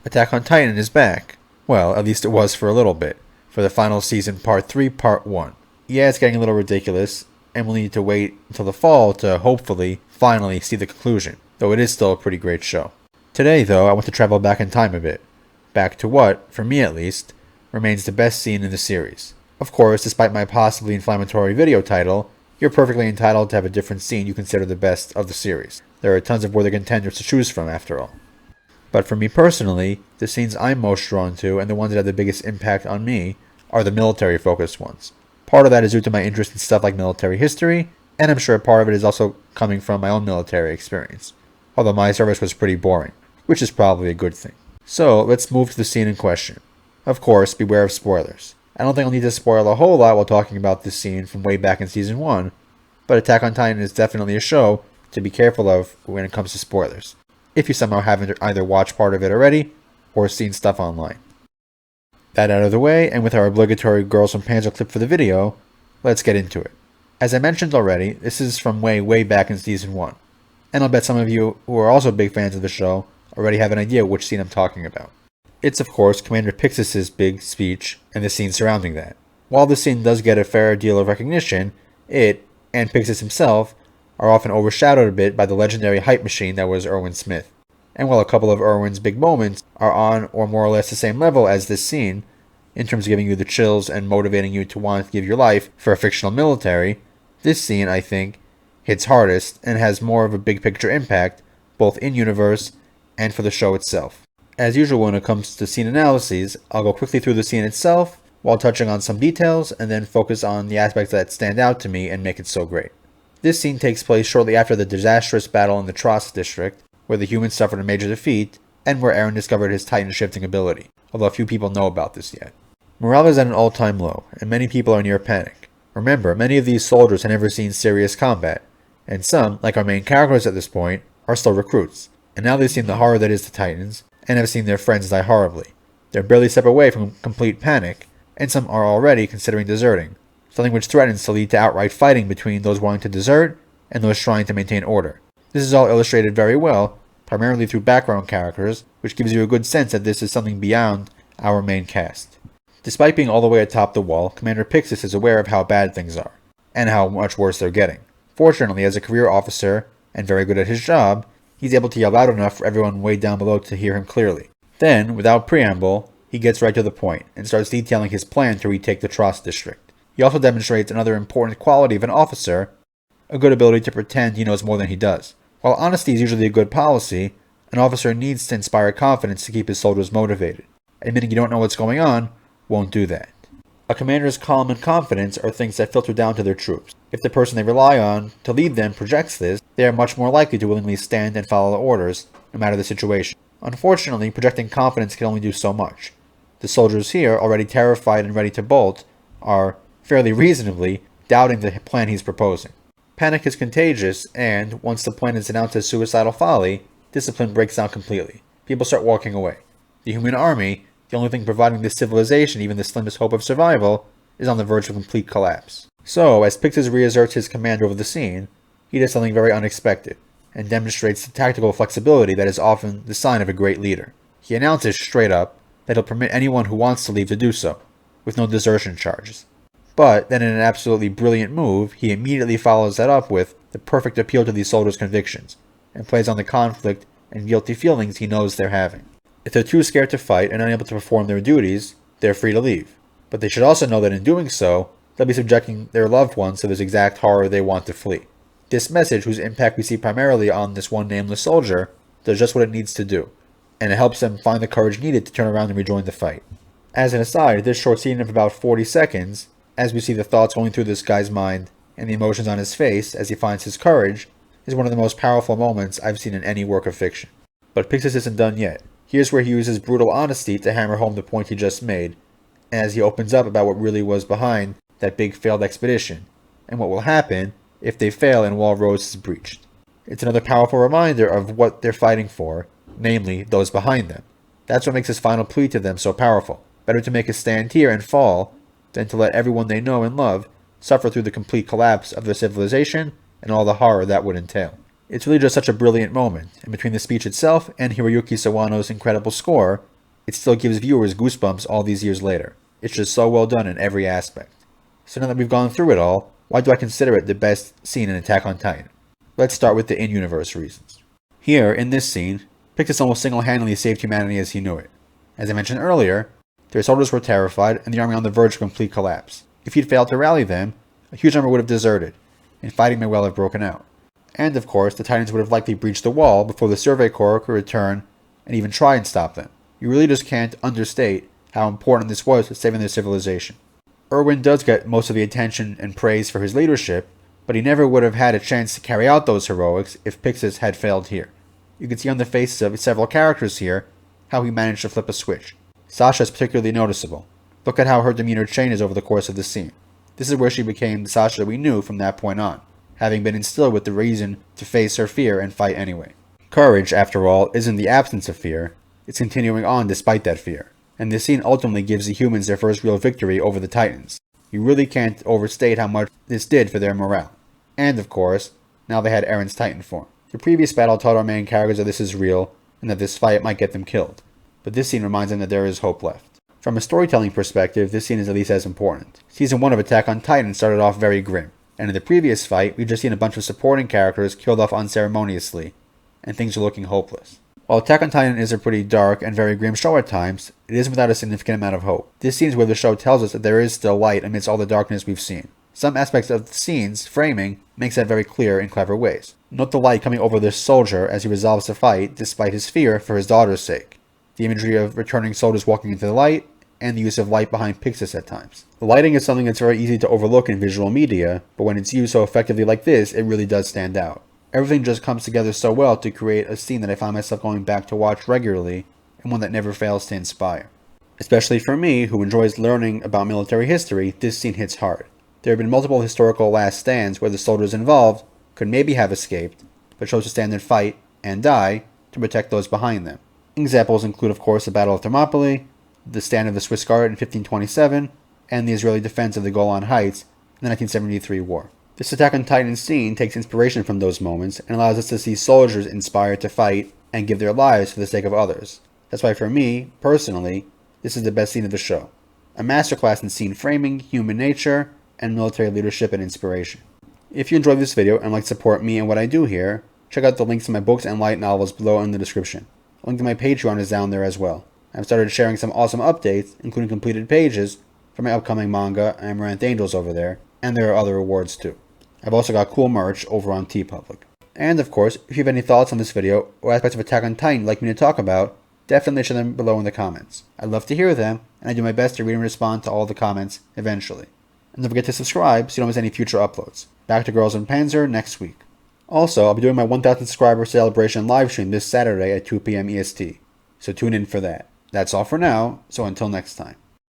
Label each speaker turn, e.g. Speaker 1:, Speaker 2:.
Speaker 1: Attack on Titan is back. Well, at least it was for a little bit. For the final season, Part 3, Part 1. Yeah, it's getting a little ridiculous, and we'll need to wait until the fall to hopefully, finally see the conclusion, though it is still a pretty great show. Today, though, I want to travel back in time a bit. Back to what, for me at least, remains the best scene in the series. Of course, despite my possibly inflammatory video title, you're perfectly entitled to have a different scene you consider the best of the series. There are tons of worthy contenders to choose from, after all. But for me personally, the scenes I'm most drawn to, and the ones that have the biggest impact on me, are the military-focused ones. Part of that is due to my interest in stuff like military history, and I'm sure part of it is also coming from my own military experience. Although my service was pretty boring, which is probably a good thing. So, let's move to the scene in question. Of course, beware of spoilers. I don't think I'll need to spoil a whole lot while talking about this scene from way back in Season 1, but Attack on Titan is definitely a show to be careful of when it comes to spoilers, if you somehow haven't either watched part of it already, or seen stuff online. That out of the way, and with our obligatory Girls from Panzer clip for the video, let's get into it. As I mentioned already, this is from way back in Season 1, and I'll bet some of you who are also big fans of the show already have an idea which scene I'm talking about. It's of course Commander Pixis' big speech and the scene surrounding that. While the scene does get a fair deal of recognition, it, and Pixis himself, are often overshadowed a bit by the legendary hype machine that was Erwin Smith. And while a couple of Erwin's big moments are on or more or less the same level as this scene, in terms of giving you the chills and motivating you to want to give your life for a fictional military, this scene, I think, hits hardest and has more of a big picture impact, both in-universe and for the show itself. As usual when it comes to scene analyses, I'll go quickly through the scene itself, while touching on some details, and then focus on the aspects that stand out to me and make it so great. This scene takes place shortly after the disastrous battle in the Tross district, where the humans suffered a major defeat, and where Eren discovered his Titan shifting ability, although few people know about this yet. Morale is at an all-time low, and many people are near panic. Remember, many of these soldiers have never seen serious combat, and some, like our main characters at this point, are still recruits, and now they've seen the horror that is the Titans, and have seen their friends die horribly. They're barely a step away from complete panic, and some are already considering deserting, something which threatens to lead to outright fighting between those wanting to desert and those trying to maintain order. This is all illustrated very well, primarily through background characters, which gives you a good sense that this is something beyond our main cast. Despite being all the way atop the wall, Commander Pixis is aware of how bad things are, and how much worse they're getting. Fortunately, as a career officer, and very good at his job, he's able to yell loud enough for everyone way down below to hear him clearly. Then, without preamble, he gets right to the point, and starts detailing his plan to retake the Tross district. He also demonstrates another important quality of an officer, a good ability to pretend he knows more than he does. While honesty is usually a good policy, an officer needs to inspire confidence to keep his soldiers motivated. Admitting you don't know what's going on won't do that. A commander's calm and confidence are things that filter down to their troops. If the person they rely on to lead them projects this, they are much more likely to willingly stand and follow the orders, no matter the situation. Unfortunately, projecting confidence can only do so much. The soldiers here, already terrified and ready to bolt, are, fairly reasonably, doubting the plan he's proposing. Panic is contagious, and, once the plan is announced as suicidal folly, discipline breaks down completely. People start walking away. The human army, the only thing providing this civilization even the slimmest hope of survival, is on the verge of complete collapse. So, as Pixis reasserts his command over the scene, he does something very unexpected, and demonstrates the tactical flexibility that is often the sign of a great leader. He announces straight up that he'll permit anyone who wants to leave to do so, with no desertion charges. But then in an absolutely brilliant move, he immediately follows that up with the perfect appeal to these soldiers' convictions, and plays on the conflict and guilty feelings he knows they're having. If they're too scared to fight and unable to perform their duties, they're free to leave. But they should also know that in doing so, they'll be subjecting their loved ones to this exact horror they want to flee. This message, whose impact we see primarily on this one nameless soldier, does just what it needs to do, and it helps them find the courage needed to turn around and rejoin the fight. As an aside, this short scene of about 40 seconds, as we see the thoughts going through this guy's mind and the emotions on his face as he finds his courage, is one of the most powerful moments I've seen in any work of fiction. But Pixis isn't done yet. Here's where he uses brutal honesty to hammer home the point he just made, as he opens up about what really was behind that big failed expedition, and what will happen if they fail and Wall Rose is breached. It's another powerful reminder of what they're fighting for, namely those behind them. That's what makes his final plea to them so powerful. Better to make a stand here and fall, than to let everyone they know and love suffer through the complete collapse of their civilization and all the horror that would entail. It's really just such a brilliant moment, and between the speech itself and Hiroyuki Sawano's incredible score, it still gives viewers goosebumps all these years later. It's just so well done in every aspect. So now that we've gone through it all, why do I consider it the best scene in Attack on Titan? Let's start with the in-universe reasons. Here, in this scene, Pixis almost single-handedly saved humanity as he knew it. As I mentioned earlier, their soldiers were terrified and the army on the verge of complete collapse. If he'd failed to rally them, a huge number would have deserted, and fighting may well have broken out. And of course, the Titans would have likely breached the wall before the Survey Corps could return and even try and stop them. You really just can't understate how important this was to saving their civilization. Erwin does get most of the attention and praise for his leadership, but he never would have had a chance to carry out those heroics if Pixis had failed here. You can see on the faces of several characters here how he managed to flip a switch. Sasha is particularly noticeable. Look at how her demeanor changes over the course of the scene. This is where she became the Sasha we knew from that point on, having been instilled with the reason to face her fear and fight anyway. Courage, after all, isn't the absence of fear, it's continuing on despite that fear. And this scene ultimately gives the humans their first real victory over the Titans. You really can't overstate how much this did for their morale. And of course, now they had Eren's Titan form. The previous battle taught our main characters that this is real, and that this fight might get them killed. But this scene reminds them that there is hope left. From a storytelling perspective, this scene is at least as important. Season 1 of Attack on Titan started off very grim, and in the previous fight, we've just seen a bunch of supporting characters killed off unceremoniously, and things are looking hopeless. While Attack on Titan is a pretty dark and very grim show at times, it isn't without a significant amount of hope. This scene is where the show tells us that there is still light amidst all the darkness we've seen. Some aspects of the scene's framing makes that very clear in clever ways. Note the light coming over this soldier as he resolves to fight despite his fear for his daughter's sake. The imagery of returning soldiers walking into the light, and the use of light behind Pixis at times. The lighting is something that's very easy to overlook in visual media, but when it's used so effectively like this, it really does stand out. Everything just comes together so well to create a scene that I find myself going back to watch regularly, and one that never fails to inspire. Especially for me, who enjoys learning about military history, this scene hits hard. There have been multiple historical last stands where the soldiers involved could maybe have escaped, but chose to stand and fight, and die, to protect those behind them. Examples include, of course, the Battle of Thermopylae, the stand of the Swiss Guard in 1527, and the Israeli defense of the Golan Heights in the 1973 war. This Attack on Titan scene takes inspiration from those moments and allows us to see soldiers inspired to fight and give their lives for the sake of others. That's why for me, personally, this is the best scene of the show. A masterclass in scene framing, human nature, and military leadership and inspiration. If you enjoyed this video and would like to support me and what I do here, check out the links to my books and light novels below in the description. A link to my Patreon is down there as well. I've started sharing some awesome updates, including completed pages, for my upcoming manga, Amaranth Angels over there, and there are other rewards too. I've also got cool merch over on TeePublic. And of course, if you have any thoughts on this video, or aspects of Attack on Titan you'd like me to talk about, definitely share them below in the comments. I'd love to hear them, and I do my best to read and respond to all the comments eventually. And don't forget to subscribe so you don't miss any future uploads. Back to Girls in Panzer next week. Also, I'll be doing my 1,000 subscriber celebration livestream this Saturday at 2 p.m. EST, so tune in for that. That's all for now, so until next time.